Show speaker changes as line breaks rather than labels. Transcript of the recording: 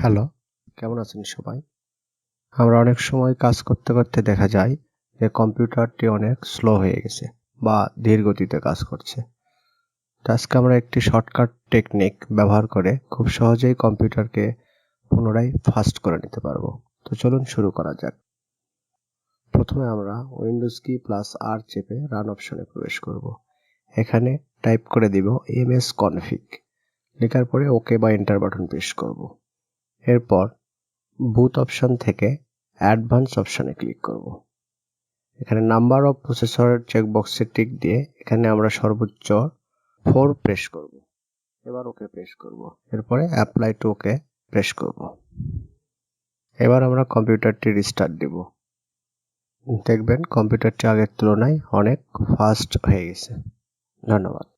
Hello, কেমন আছেন সবাই? আমরা অনেক সময় কাজ করতে করতে দেখা যায় যে কম্পিউটারটি অনেক স্লো হয়ে গেছে বা ধীর গতিতে কাজ করছে। তো আজকে আমরা একটি শর্টকাট টেকনিক ব্যবহার করে খুব সহজেই কম্পিউটারকে পুনরায় ফাস্ট করে নিতে পারবো। তো চলুন শুরু করা যাক। প্রথমে আমরা উইন্ডোজ কি প্লাস আর চেপে রান অপশনে প্রবেশ করব। এখানে টাইপ করে দিব msconfig, লেখার পরে ওকে বা এন্টার বাটন প্রেস করব। এরপর বুট অপশন থেকে অ্যাডভান্স অপশনে ক্লিক করব। এখানে নাম্বার অফ প্রসেসর চেকবক্সে টিক দিয়ে এখানে আমরা সর্বোচ্চ 4 প্রেস করব। এবার ওকে প্রেস করব। এরপরে অ্যাপ্লাই টু ওকে প্রেস করব। এবার আমরা কম্পিউটারটি রিস্টার্ট দিব। দেখবেন কম্পিউটারটি আগের তুলনায় অনেক ফাস্ট হয়ে গেছে। ধন্যবাদ।